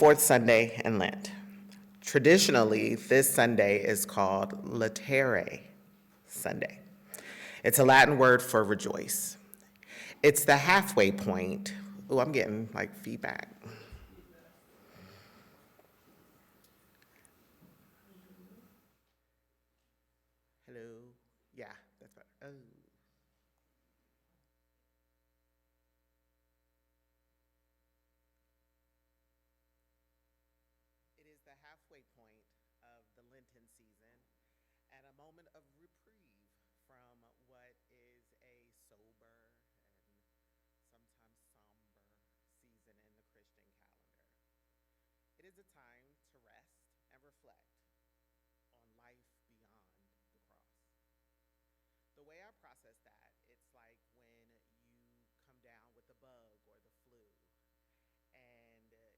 Fourth Sunday in Lent. Traditionally, this Sunday is called Latere Sunday. It's a Latin word for rejoice. It's the halfway point. Oh, I'm getting like feedback. Hello. Yeah, that's better. Oh. It is the halfway point of the Lenten season and a moment of reprieve from what is a sober and sometimes somber season in the Christian calendar. It is a time to rest and reflect on life beyond the cross. The way I process that, it's like when you come down with the bug or the flu and you are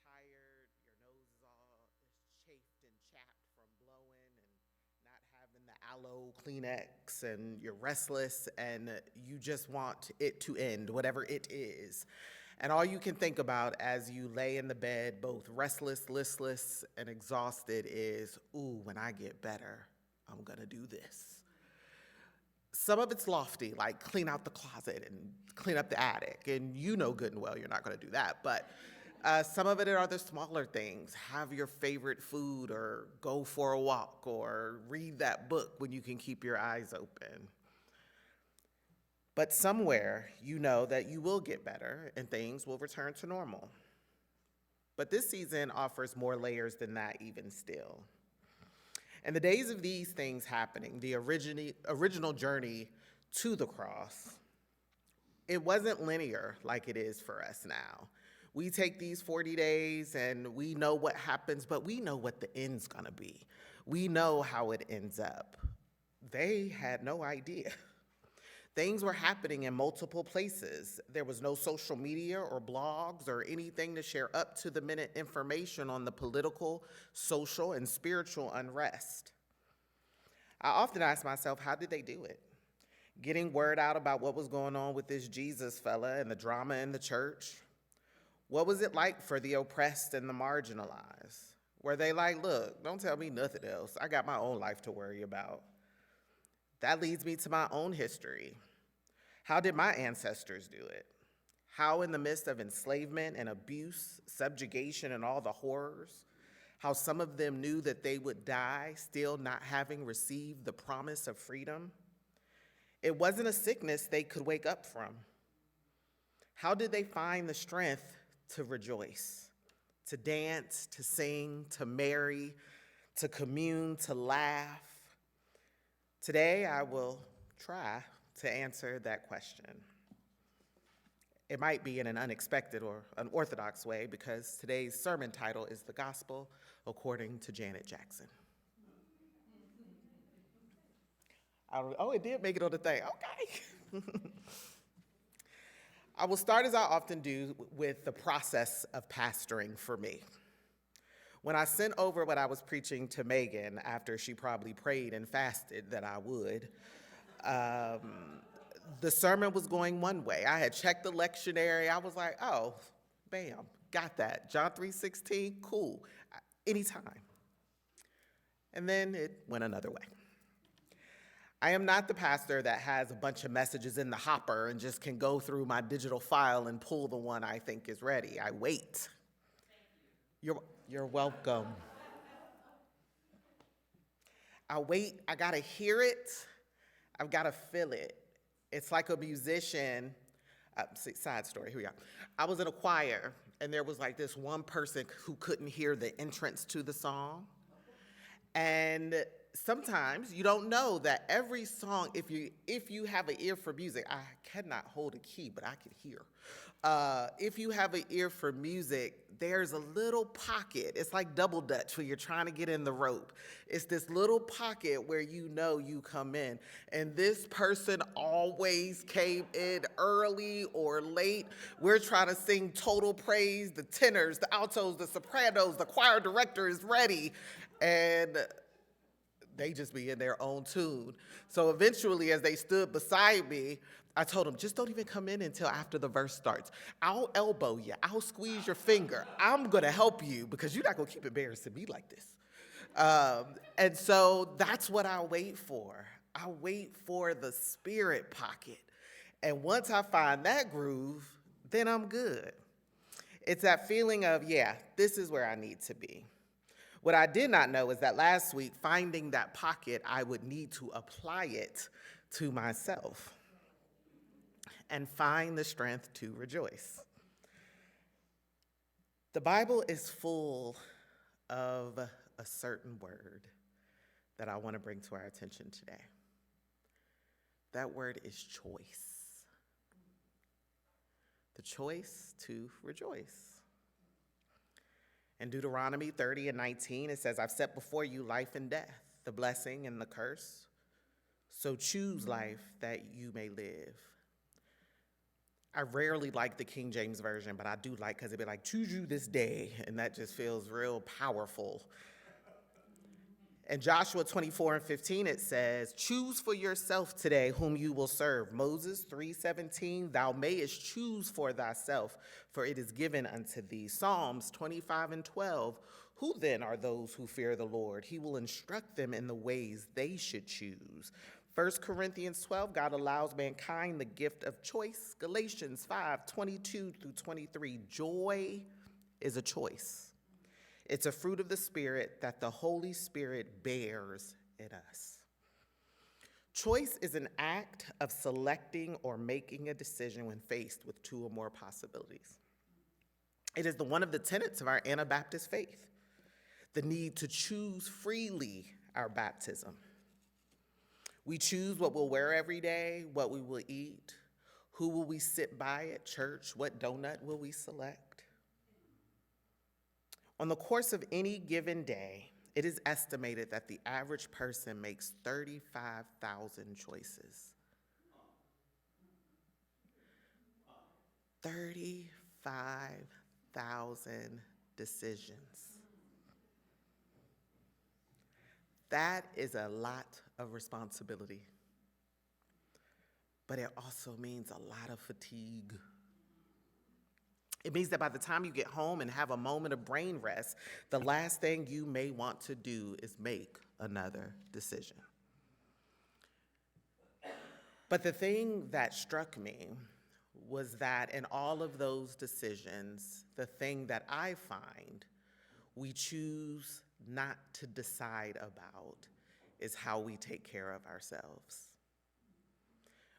tired, your nose is all chafed and chapped from blowing and not having the aloe Kleenex, and you're restless and you just want it to end, whatever it is. And all you can think about as you lay in the bed, both restless, listless, and exhausted, is, ooh, when I get better, I'm gonna do this. Some of it's lofty, like clean out the closet and clean up the attic. And you know good and well you're not going to do that. But some of it are the smaller things. Have your favorite food, or go for a walk, or read that book when you can keep your eyes open. But somewhere you know that you will get better and things will return to normal. But this season offers more layers than that, even still. In the days of these things happening, the original journey to the cross, it wasn't linear like it is for us now. We take these 40 days and we know what happens, but we know what the end's gonna be. We know how it ends up. They had no idea. Things were happening in multiple places. There was no social media or blogs or anything to share up to the minute information on the political, social, and spiritual unrest. I often ask myself, how did they do it? Getting word out about what was going on with this Jesus fella and the drama in the church? What was it like for the oppressed and the marginalized? Were they like, look, don't tell me nothing else. I got my own life to worry about. That leads me to my own history. How did my ancestors do it? How, in the midst of enslavement and abuse, subjugation, and all the horrors, how some of them knew that they would die still not having received the promise of freedom? It wasn't a sickness they could wake up from. How did they find the strength to rejoice, to dance, to sing, to marry, to commune, to laugh? Today, I will try to answer that question. It might be in an unexpected or unorthodox way, because today's sermon title is The Gospel According to Janet Jackson. Oh, it did make it on the thing. Okay. I will start, as I often do, with the process of pastoring for me. When I sent over what I was preaching to Megan after she probably prayed and fasted that I would, the sermon was going one way. I had checked the lectionary. I was like, oh, bam, got that. John 3:16, cool, anytime. And then it went another way. I am not the pastor that has a bunch of messages in the hopper and just can go through my digital file and pull the one I think is ready. I wait. You're welcome. I wait, I gotta hear it, I've gotta feel it. It's like a musician. Side story, here we go. I was in a choir, and there was like this one person who couldn't hear the entrance to the song. And sometimes you don't know that every song, if you have an ear for music, I cannot hold a key, but I can hear. If you have an ear for music, there's a little pocket. It's like double dutch when you're trying to get in the rope. It's this little pocket where you know you come in. And this person always came in early or late. We're trying to sing total praise. The tenors, the altos, the sopranos, the choir director is ready. And they just be in their own tune. So eventually, as they stood beside me, I told him, just don't even come in until after the verse starts. I'll elbow you. I'll squeeze your finger. I'm going to help you because you're not going to keep embarrassing me like this. And so that's what I wait for. I wait for the spirit pocket. And once I find that groove, then I'm good. It's that feeling of, yeah, this is where I need to be. What I did not know is that last week, finding that pocket, I would need to apply it to myself and find the strength to rejoice. The Bible is full of a certain word that I want to bring to our attention today. That word is choice. The choice to rejoice. In Deuteronomy 30:19, it says, I've set before you life and death, the blessing and the curse. So choose life that you may live. I rarely like the King James Version, but I do like because it'd be like, choose you this day, and that just feels real powerful. In Joshua 24:15, it says, choose for yourself today whom you will serve. Moses 3:17, thou mayest choose for thyself, for it is given unto thee. Psalms 25:12, who then are those who fear the Lord? He will instruct them in the ways they should choose. 1 Corinthians 12, God allows mankind the gift of choice. Galatians 5:22-23, joy is a choice. It's a fruit of the Spirit that the Holy Spirit bears in us. Choice is an act of selecting or making a decision when faced with two or more possibilities. It is one of the tenets of our Anabaptist faith, the need to choose freely our baptism. We choose what we'll wear every day, what we will eat, who will we sit by at church, what donut will we select. On the course of any given day, it is estimated that the average person makes 35,000 choices. 35,000 decisions. That is a lot of responsibility, but it also means a lot of fatigue. It means that by the time you get home and have a moment of brain rest, the last thing you may want to do is make another decision. But the thing that struck me was that in all of those decisions, the thing that I find we choose not to decide about is how we take care of ourselves.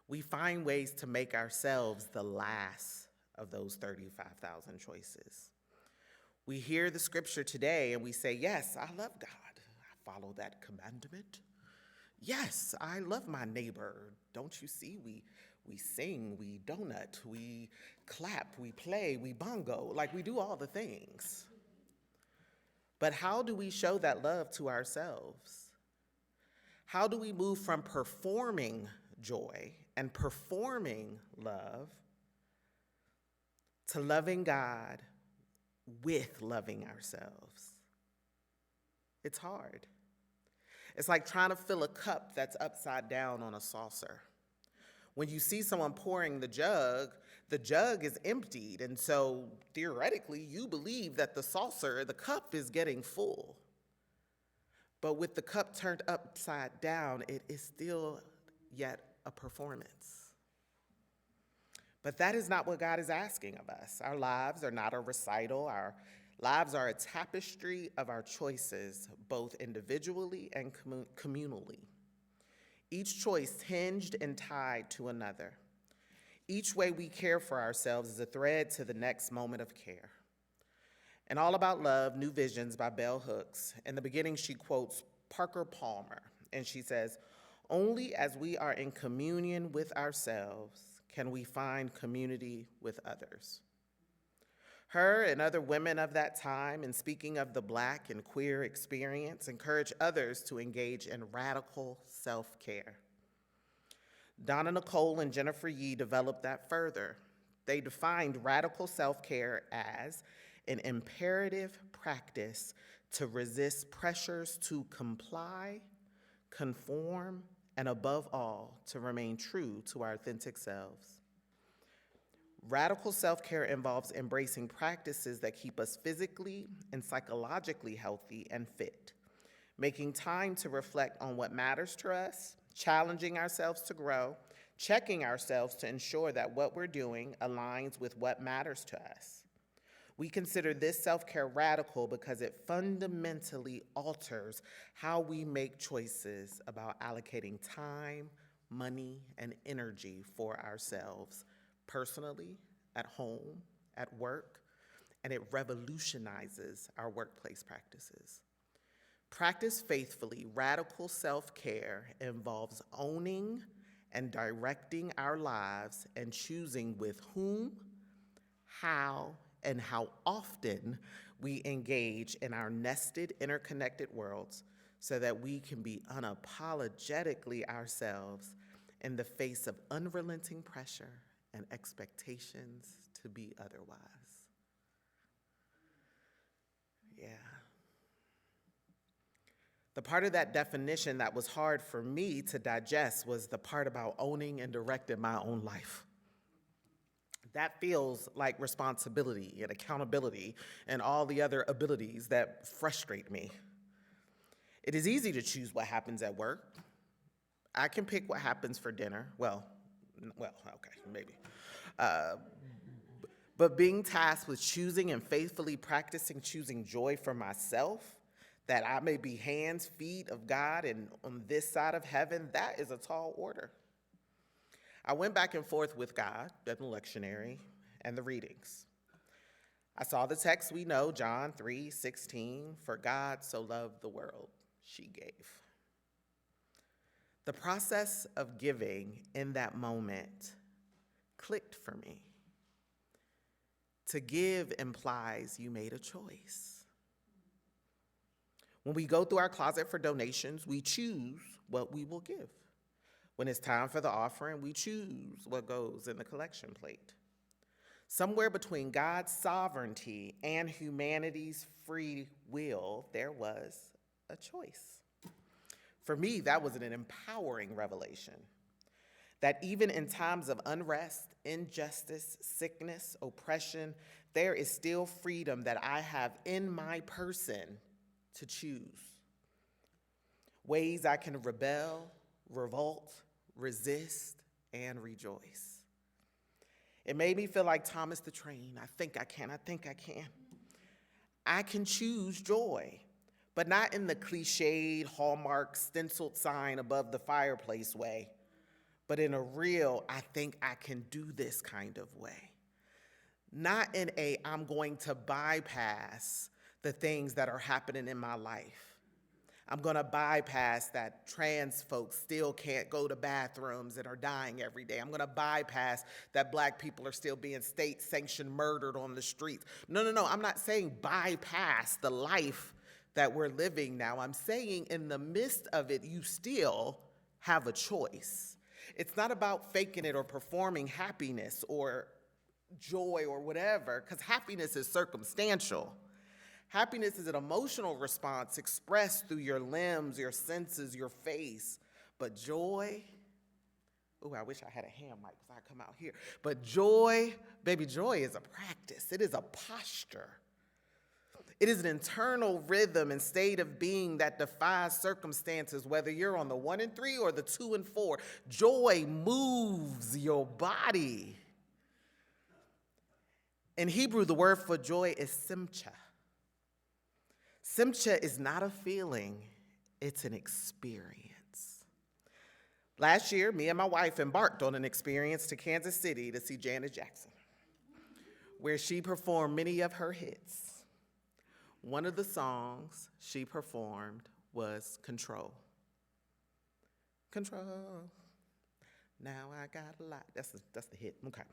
We find ways to make ourselves the last of those 35,000 choices. We hear the scripture today and we say, yes, I love God. I follow that commandment. Yes, I love my neighbor. Don't you see? We sing, we donut, we clap, we play, we bongo, like we do all the things. But how do we show that love to ourselves? How do we move from performing joy and performing love to loving God with loving ourselves? It's hard. It's like trying to fill a cup that's upside down on a saucer. When you see someone pouring the jug is emptied, and so theoretically you believe that the saucer, the cup, is getting full. But with the cup turned upside down, it is still yet a performance. But that is not what God is asking of us. Our lives are not a recital. Our lives are a tapestry of our choices, both individually and communally. Each choice hinged and tied to another. Each way we care for ourselves is a thread to the next moment of care. In All About Love, New Visions by Bell Hooks, in the beginning she quotes Parker Palmer, and she says, only as we are in communion with ourselves can we find community with others. Her and other women of that time, in speaking of the Black and queer experience, encourage others to engage in radical self-care. Donna Nicole and Jennifer Yee developed that further. They defined radical self-care as an imperative practice to resist pressures to comply, conform, and above all, to remain true to our authentic selves. Radical self-care involves embracing practices that keep us physically and psychologically healthy and fit, making time to reflect on what matters to us, challenging ourselves to grow, checking ourselves to ensure that what we're doing aligns with what matters to us. We consider this self-care radical because it fundamentally alters how we make choices about allocating time, money, and energy for ourselves, personally, at home, at work, and it revolutionizes our workplace practices. Practice faithfully, radical self-care involves owning and directing our lives and choosing with whom, how, and how often we engage in our nested, interconnected worlds so that we can be unapologetically ourselves in the face of unrelenting pressure and expectations to be otherwise. Yeah. The part of that definition that was hard for me to digest was the part about owning and directing my own life. That feels like responsibility and accountability and all the other abilities that frustrate me. It is easy to choose what happens at work. I can pick what happens for dinner. Well, okay, maybe. But being tasked with choosing and faithfully practicing choosing joy for myself, that I may be hands, feet of God and on this side of heaven, that is a tall order. I went back and forth with God, the lectionary, and the readings. I saw the text we know, John 3:16, for God so loved the world, she gave. The process of giving in that moment clicked for me. To give implies you made a choice. When we go through our closet for donations, we choose what we will give. When it's time for the offering, we choose what goes in the collection plate. Somewhere between God's sovereignty and humanity's free will, there was a choice. For me, that was an empowering revelation. That even in times of unrest, injustice, sickness, oppression, there is still freedom that I have in my person to choose. Ways I can rebel, revolt, resist, and rejoice. It made me feel like Thomas the Train. I think I can. I can choose joy, but not in the cliched, hallmark, stenciled sign above the fireplace way, but in a real, I think I can do this kind of way. Not in a, I'm going to bypass the things that are happening in my life. I'm gonna bypass that trans folks still can't go to bathrooms and are dying every day. I'm gonna bypass that Black people are still being state-sanctioned murdered on the streets. No, I'm not saying bypass the life that we're living now. I'm saying in the midst of it, you still have a choice. It's not about faking it or performing happiness or joy or whatever, because happiness is circumstantial. Happiness is an emotional response expressed through your limbs, your senses, your face. But joy, I wish I had a hand mic because I come out here. But joy, baby, joy is a practice. It is a posture. It is an internal rhythm and state of being that defies circumstances, whether you're on the 1 and 3 or the 2 and 4. Joy moves your body. In Hebrew, the word for joy is simcha. Simcha is not a feeling, it's an experience. Last year, me and my wife embarked on an experience to Kansas City to see Janet Jackson, where she performed many of her hits. One of the songs she performed was Control. Control. Now I got a lot. That's the hit. Okay.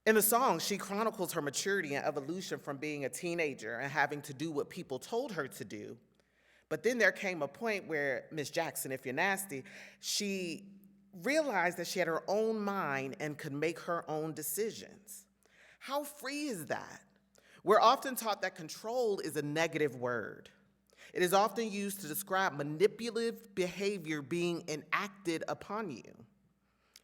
In the song, she chronicles her maturity and evolution from being a teenager and having to do what people told her to do. But then there came a point where Miss Jackson, if you're nasty, she realized that she had her own mind and could make her own decisions. How free is that? We're often taught that control is a negative word. It is often used to describe manipulative behavior being enacted upon you.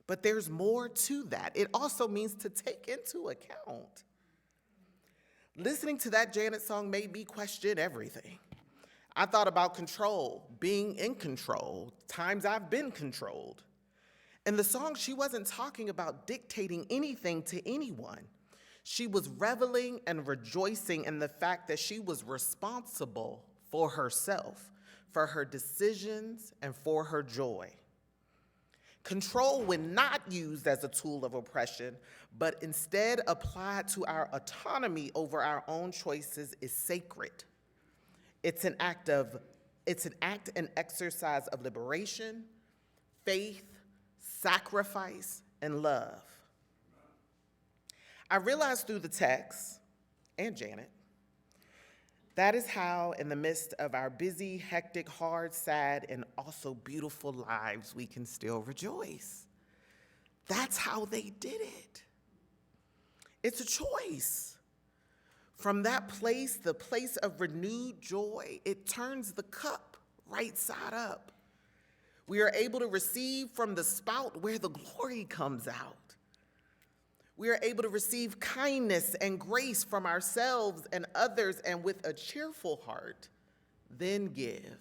But there's more to that. It also means to take into account. Listening to that Janet song made me question everything. I thought about control, being in control, times I've been controlled. In the song, she wasn't talking about dictating anything to anyone. She was reveling and rejoicing in the fact that she was responsible for herself, for her decisions, and for her joy. Control, when not used as a tool of oppression, but instead applied to our autonomy over our own choices, is sacred. It's an act and exercise of liberation, faith, sacrifice, and love. I realized through the text, and Janet, that is how, in the midst of our busy, hectic, hard, sad, and also beautiful lives, we can still rejoice. That's how they did it. It's a choice. From that place, the place of renewed joy, it turns the cup right side up. We are able to receive from the spout where the glory comes out. We are able to receive kindness and grace from ourselves and others, and with a cheerful heart, then give.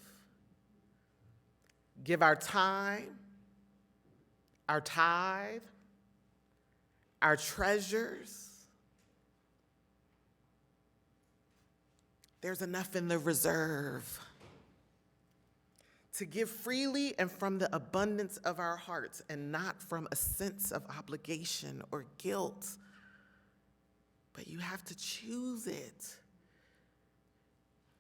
Give our time, our tithe, our treasures. There's enough in the reserve to give freely and from the abundance of our hearts, and not from a sense of obligation or guilt. But you have to choose it.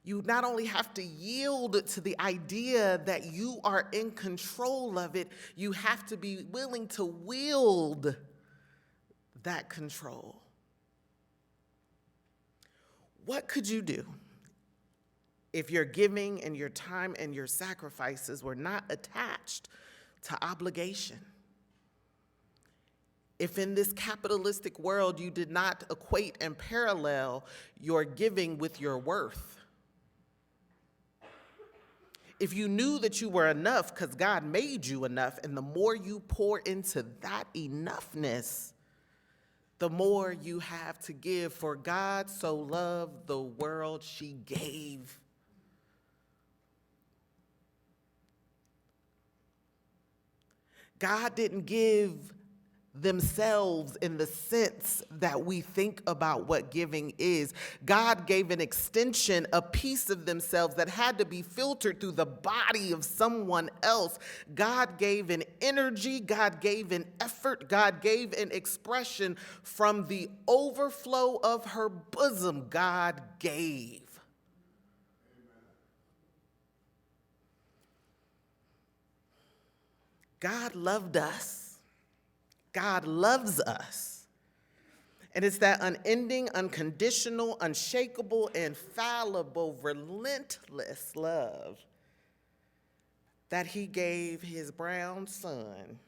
You not only have to yield to the idea that you are in control of it, you have to be willing to wield that control. What could you do if your giving and your time and your sacrifices were not attached to obligation? If in this capitalistic world you did not equate and parallel your giving with your worth? If you knew that you were enough because God made you enough, and the more you pour into that enoughness, the more you have to give. For God so loved the world, she gave. God didn't give themselves in the sense that we think about what giving is. God gave an extension, a piece of themselves that had to be filtered through the body of someone else. God gave an energy, God gave an effort, God gave an expression from the overflow of her bosom. God gave. God loved us. God loves us. And it's that unending, unconditional, unshakable, infallible, relentless love that he gave his brown son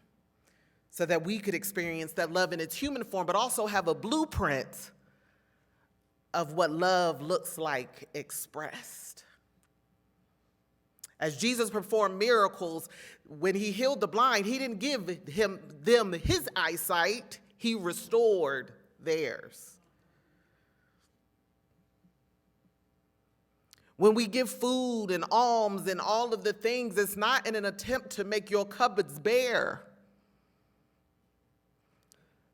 so that we could experience that love in its human form, but also have a blueprint of what love looks like expressed. As Jesus performed miracles, when he healed the blind, he didn't give them his eyesight, he restored theirs. When we give food and alms and all of the things, it's not in an attempt to make your cupboards bare.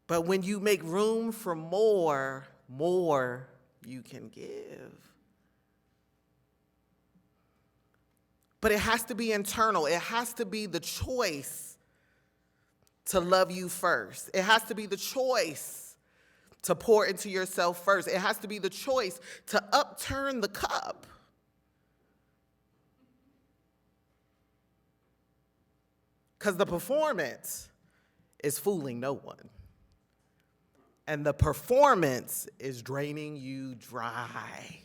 But when you make room for more you can give. But it has to be internal. It has to be the choice to love you first. It has to be the choice to pour into yourself first. It has to be the choice to upturn the cup. Because the performance is fooling no one. And the performance is draining you dry.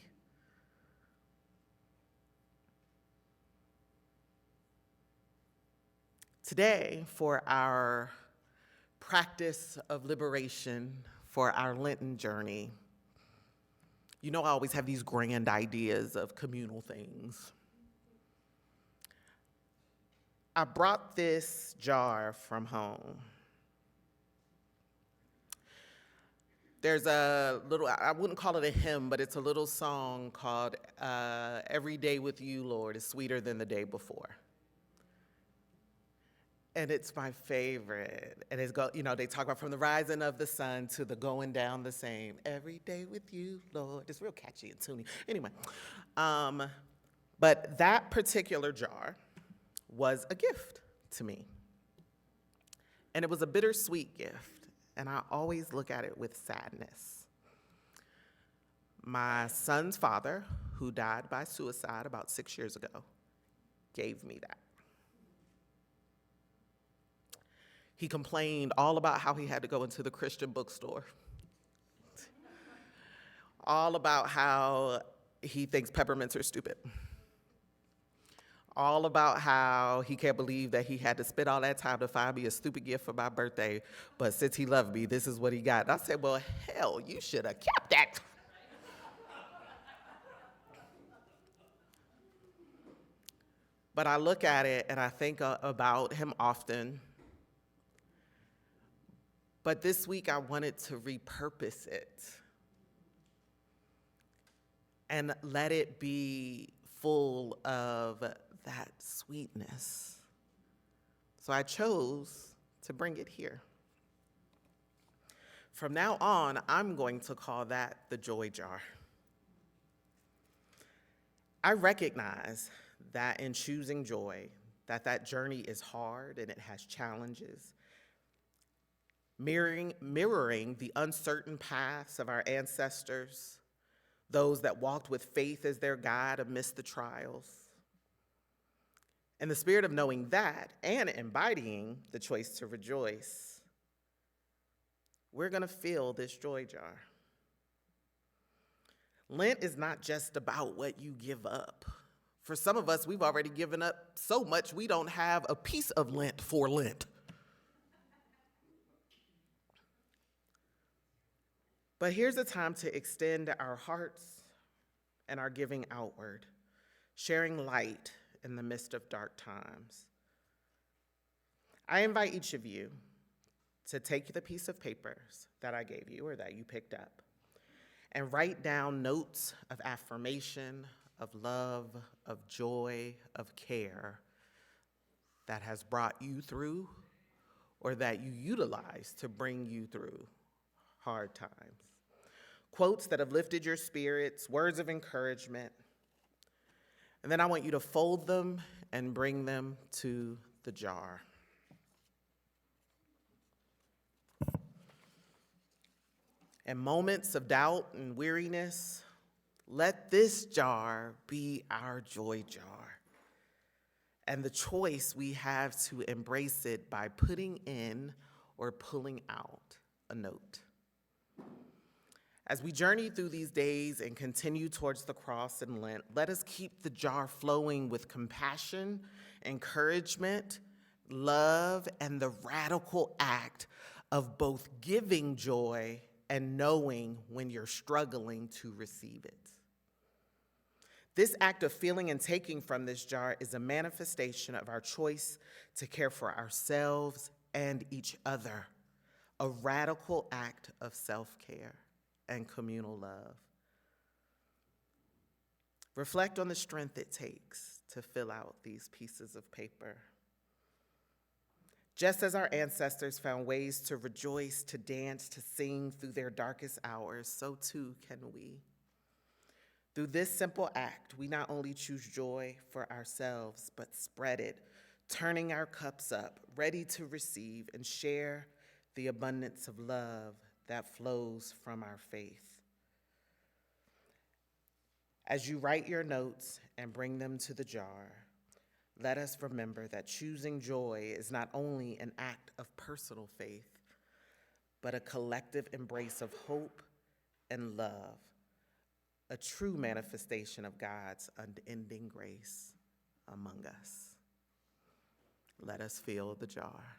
Today, for our practice of liberation, for our Lenten journey, you know I always have these grand ideas of communal things. I brought this jar from home. There's a little, I wouldn't call it a hymn, but it's a little song called Every Day with You, Lord, is Sweeter Than the Day Before. And it's my favorite. And it's they talk about from the rising of the sun to the going down the same. Every day with you, Lord. It's real catchy and tuny. Anyway, but that particular jar was a gift to me. And it was a bittersweet gift. And I always look at it with sadness. My son's father, who died by suicide about 6 years ago, gave me that. He complained all about how he had to go into the Christian bookstore, all about how he thinks peppermints are stupid, all about how he can't believe that he had to spend all that time to find me a stupid gift for my birthday, but since he loved me, this is what he got. And I said, well, hell, you should have kept that. But I look at it and I think about him often. But this week I wanted to repurpose it and let it be full of that sweetness. So I chose to bring it here. From now on, I'm going to call that the joy jar. I recognize that in choosing joy, that journey is hard and it has challenges. Mirroring the uncertain paths of our ancestors, those that walked with faith as their guide amidst the trials. In the spirit of knowing that and embodying the choice to rejoice, we're going to fill this joy jar. Lent is not just about what you give up. For some of us, we've already given up so much we don't have a piece of Lent for Lent. But here's a time to extend our hearts and our giving outward, sharing light in the midst of dark times. I invite each of you to take the piece of papers that I gave you or that you picked up and write down notes of affirmation, of love, of joy, of care that has brought you through or that you utilize to bring you through hard times. Quotes that have lifted your spirits, words of encouragement. And then I want you to fold them and bring them to the jar. In moments of doubt and weariness, let this jar be our joy jar. And the choice we have to embrace it by putting in or pulling out a note. As we journey through these days and continue towards the cross and Lent, let us keep the jar flowing with compassion, encouragement, love, and the radical act of both giving joy and knowing when you're struggling to receive it. This act of feeling and taking from this jar is a manifestation of our choice to care for ourselves and each other, a radical act of self-care and communal love. Reflect on the strength it takes to fill out these pieces of paper. Just as our ancestors found ways to rejoice, to dance, to sing through their darkest hours, so too can we. Through this simple act, we not only choose joy for ourselves, but spread it, turning our cups up, ready to receive and share the abundance of love that flows from our faith. As you write your notes and bring them to the jar, let us remember that choosing joy is not only an act of personal faith, but a collective embrace of hope and love, a true manifestation of God's unending grace among us. Let us fill the jar.